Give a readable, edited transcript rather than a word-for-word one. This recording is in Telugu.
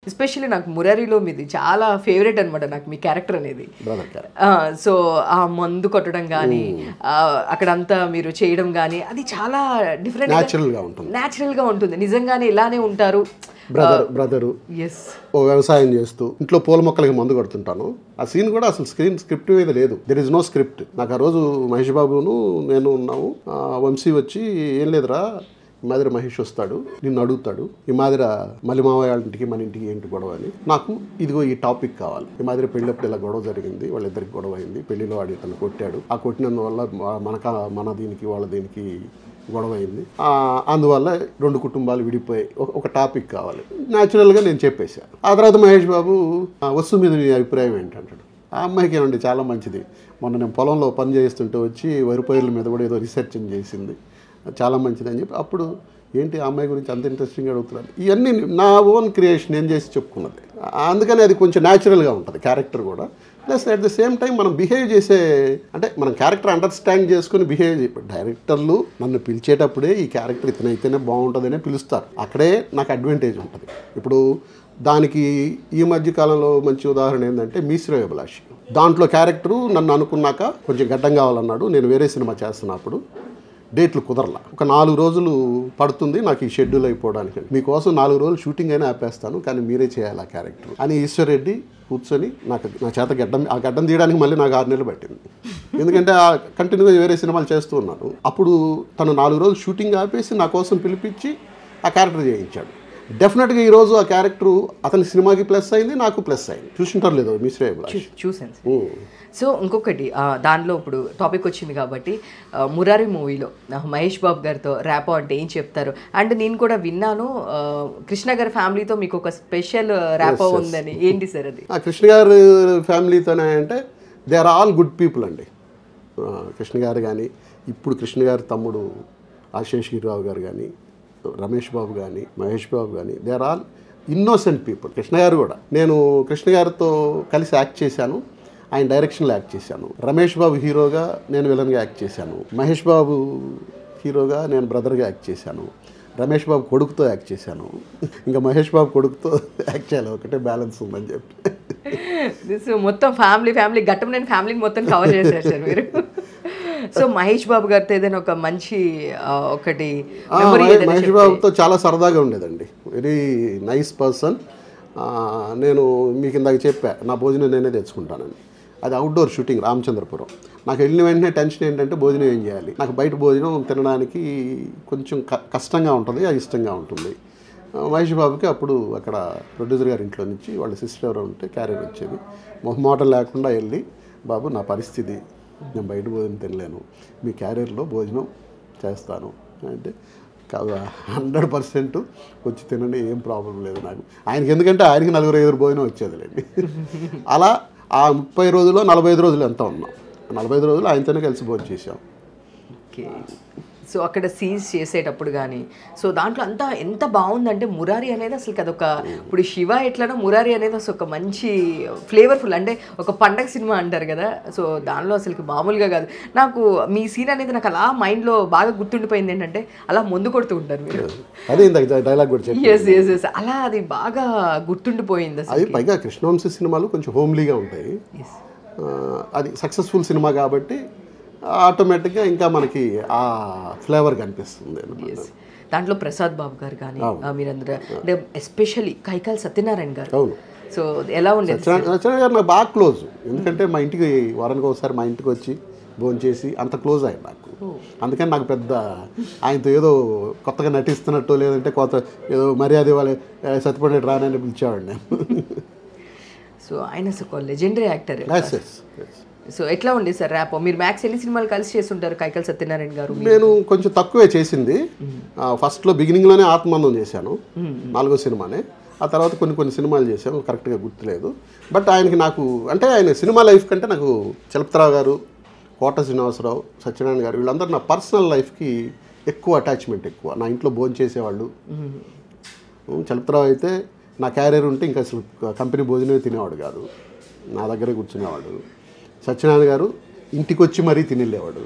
ఎస్పెషల్లీ నాకు మురారిలో మీది చాలా ఫేవరెట్ అనమాట నాకు మీ క్యారెక్టర్ అనేది. సో ఆ మందు కొట్టడం కానీ అక్కడంతా మీరు చేయడం కానీ అది చాలా డిఫరెంట్ న్యాచురల్గా ఉంటుంది. నిజంగానే ఇలానే ఉంటారు. బ్రదరు ఓ వ్యవసాయం చేస్తూ ఇంట్లో పూల మొక్కలకి మందు కొడుతుంటాను. ఆ సీన్ కూడా అసలు స్క్రిప్ట్ మీద లేదు. There is no script. నాకు ఆ రోజు మహేష్ బాబును నేను ఉన్నాము. వంశీ వచ్చి ఏం లేదురా ఈ మాదిరి మహేష్ వస్తాడు, నిన్ను అడుగుతాడు ఈ మాదిరి మళ్ళీ మావయ్య ఇంటికి మన ఇంటికి ఏంటి గొడవ అని. నాకు ఇదిగో ఈ టాపిక్ కావాలి. ఈ మాదిరి పెళ్ళప్పుడు ఇలా గొడవ జరిగింది, వాళ్ళిద్దరికి గొడవ అయింది, పెళ్లిలో వాడి తను కొట్టాడు, ఆ కొట్టినందువల్ల మన దీనికి వాళ్ళ దీనికి గొడవ అయింది, అందువల్ల రెండు కుటుంబాలు విడిపోయి ఒక టాపిక్ కావాలి. న్యాచురల్గా నేను చెప్పేశాను. ఆ తర్వాత మహేష్ బాబు వస్తు మీద నీ అభిప్రాయం ఏంటంటాడు. ఆ అమ్మాయికి ఏమండి చాలా మంచిది, మొన్న నేను పొలంలో పని చేస్తుంటే వచ్చి వరి పైర్ల మీద కూడా ఏదో రీసెర్చ్ చేసింది, చాలా మంచిది అని చెప్పి. అప్పుడు ఏంటి ఆ అమ్మాయి గురించి అంత ఇంట్రెస్టింగ్గా అడుగుతున్నాను. ఇవన్నీ నా ఓన్ క్రియేషన్ నేను చేసి చెప్పుకున్నది. అందుకని అది కొంచెం న్యాచురల్గా ఉంటుంది క్యారెక్టర్ కూడా. Plus at the same time మనం బిహేవ్ చేసే అంటే మనం క్యారెక్టర్ అండర్స్టాండ్ చేసుకుని బిహేవ్ డైరెక్టర్లు నన్ను పిలిచేటప్పుడే ఈ క్యారెక్టర్ ఇతనైతేనే బాగుంటుందనే పిలుస్తారు. అక్కడే నాకు అడ్వాంటేజ్ ఉంటుంది. ఇప్పుడు దానికి ఈ మధ్య కాలంలో మంచి ఉదాహరణ ఏంటంటే మీశ్రయ అభిలాషి. దాంట్లో క్యారెక్టరు నన్ను అనుకున్నాక కొంచెం గడ్డం కావాలన్నాడు. నేను వేరే సినిమా చేస్తున్నప్పుడు డేట్లు కుదరలా. ఒక 4 రోజులు పడుతుంది నాకు ఈ షెడ్యూల్ అయిపోవడానికి, మీకోసం 4 రోజులు షూటింగ్ అయినా ఆపేస్తాను కానీ మీరే చేయాలి ఆ క్యారెక్టర్ అని ఈశ్వర్ రెడ్డి కూర్చొని నా చేత గడ్డం తీయడానికి మళ్ళీ నాకు 6 నెలలు పట్టింది. ఎందుకంటే కంటిన్యూగా వేరే సినిమాలు చేస్తూ ఉన్నాను. అప్పుడు తను 4 రోజులు షూటింగ్ ఆపేసి నా కోసం పిలిపించి ఆ క్యారెక్టర్ చేయించాడు. డెఫినెట్గా ఈరోజు ఆ క్యారెక్టర్ అతని సినిమాకి ప్లస్ అయింది, నాకు ప్లస్ అయింది. చూసింటారు లేదో మీశ్రయ అభిలాష్? చూసాను. సో ఇంకొకటి దానిలో ఇప్పుడు టాపిక్ వచ్చింది కాబట్టి మురారి మూవీలో మహేష్ బాబు గారితో ర్యాపో అంటే ఏం చెప్తారు? అండ్ నేను కూడా విన్నాను కృష్ణ గారి ఫ్యామిలీతో మీకు ఒక స్పెషల్ ర్యాపో ఉందని. ఏంటి సార్ అది? కృష్ణ గారి ఫ్యామిలీతోనే అంటే they are all good people అండి. కృష్ణ గారు కానీ, ఇప్పుడు కృష్ణ గారి తమ్ముడు ఆశీష్ గిరిరావు గారు కానీ, రమేష్ బాబు కానీ, మహేష్ బాబు కానీ, they are all innocent people. Krishna గారు కూడా, నేను కృష్ణ గారితో కలిసి యాక్ట్ చేశాను, ఆయన డైరెక్షన్లో యాక్ట్ చేశాను. రమేష్ బాబు హీరోగా నేను విలన్గా యాక్ట్ చేశాను. మహేష్ బాబు హీరోగా నేను బ్రదర్గా యాక్ట్ చేశాను. రమేష్ బాబు కొడుకుతో యాక్ట్ చేశాను. ఇంకా మహేష్ బాబు కొడుకుతో యాక్ట్ చేయాలి, ఒకటే బ్యాలెన్స్ ఉందని చెప్పి. మొత్తం ఫ్యామిలీ ఘట్టంలేని ఫ్యామిలీని మొత్తం కవర్ చేసేసారు మీరు. సో మహేష్ బాబు గారితో ఏదైనా ఒక మంచి ఒకటి మహేష్ బాబుతో చాలా సరదాగా ఉండేదండి. Very nice person. నేను మీకు ఇందాక చెప్పా నా భోజనం నేనే తెచ్చుకుంటానని. అది అవుట్డోర్ షూటింగ్ రామచంద్రపురం. నాకు వెళ్ళిన వెంటనే టెన్షన్ ఏంటంటే భోజనం ఏం చేయాలి. నాకు బయట భోజనం తినడానికి కొంచెం కష్టంగా ఉంటుంది, అది ఇష్టంగా ఉంటుంది. మహేష్ బాబుకి అప్పుడు అక్కడ ప్రొడ్యూసర్ గారి ఇంట్లో నుంచి వాళ్ళ సిస్టర్ ఎవరో ఉంటే క్యారియర్ వచ్చేది. మొహమాటం లేకుండా వెళ్ళి, బాబు నా పరిస్థితి, నేను బయట భోజనం తినలేను, మీ క్యారియర్లో భోజనం చేస్తాను అంటే 100% వచ్చి తినండి, ఏం ప్రాబ్లం లేదు నాకు. ఆయనకి ఎందుకంటే ఆయనకి 4-5 భోజనం వచ్చేదిలేండి. అలా ఆ 30 రోజుల్లో 45 రోజులు ఎంత ఉన్నాం, 45 రోజులు ఆయనతోనే కలిసి భోజనం చేసాం. ఓకే. సో అక్కడ సీన్స్ చేసేటప్పుడు కానీ సో దాంట్లో అంతా ఎంత బాగుందంటే మురారి అనేది అసలు అదొక ఇప్పుడు శివ ఎట్లనో మురారి అనేది అసలు ఒక మంచి ఫ్లేవర్ఫుల్, అంటే ఒక పండగ సినిమా అంటారు కదా. సో దానిలో అసలు మామూలుగా కాదు. నాకు మీ సీన్ అనేది నాకు అలా మైండ్లో బాగా గుర్తుండిపోయింది. ఏంటంటే అలా ముందు కొడుతూ ఉంటారు మీరు, డైలాగ్ కూడా ఎస్ అలా అది బాగా గుర్తుండిపోయింది. అది పైగా కృష్ణవంశీ సినిమాలు కొంచెం హోమ్లీగా ఉంటాయి. అది సక్సెస్ఫుల్ సినిమా కాబట్టి ఆటోమేటిక్గా ఇంకా మనకి ఆ ఫ్లేవర్ కనిపిస్తుంది. దాంట్లో ప్రసాద్ బాబు గారు కానీ మీరందరూ అంటే ఎస్పెషల్లీ కైకాల సత్యనారాయణ గారు. అవును. సో ఎలా ఉండేది? సత్యనారాయణ గారు నాకు బాగా క్లోజ్. ఎందుకంటే మా ఇంటికి వారానికి ఒకసారి మా ఇంటికి వచ్చి భోజనం చేసి అంత క్లోజ్ అయ్యాడు నాకు. అందుకని నాకు పెద్ద ఆయనతో ఏదో కొత్తగా నటిస్తున్నట్టు లేదంటే కొత్త ఏదో మర్యాద వాళ్ళే సత్యపడి రానని పిలిచేవాడు నేను. సో ఆయన ఒక లెజెండరీ యాక్టర్. సో ఎట్లా ఉంది సార్ ర్యాపో? మీరు మ్యాక్స్ ఎన్ని సినిమాలు కలిసి చేస్తుంటారు కైకాల సత్యనారాయణ గారు? నేను కొంచెం తక్కువే చేసింది. ఫస్ట్లో బిగినింగ్లోనే ఆత్మబంధం చేశాను, 4వ సినిమానే. ఆ తర్వాత కొన్ని సినిమాలు చేశాను, కరెక్ట్గా గుర్తులేదు. బట్ ఆయనకి నాకు అంటే ఆయన సినిమా లైఫ్ కంటే నాకు చలపతిరావు గారు, కోట శ్రీనివాసరావు, సత్యనారాయణ గారు వీళ్ళందరూ నా పర్సనల్ లైఫ్కి ఎక్కువ అటాచ్మెంట్ ఎక్కువ. నా ఇంట్లో భోజనం చేసేవాళ్ళు. చలపతిరావు అయితే నా క్యారియర్ ఉంటే ఇంకా అసలు కంపెనీ భోజనమే తినేవాడు కాదు, నా దగ్గరే కూర్చునేవాడు. సత్యనారాయణ గారు ఇంటికి వచ్చి మరీ తినేవాడు.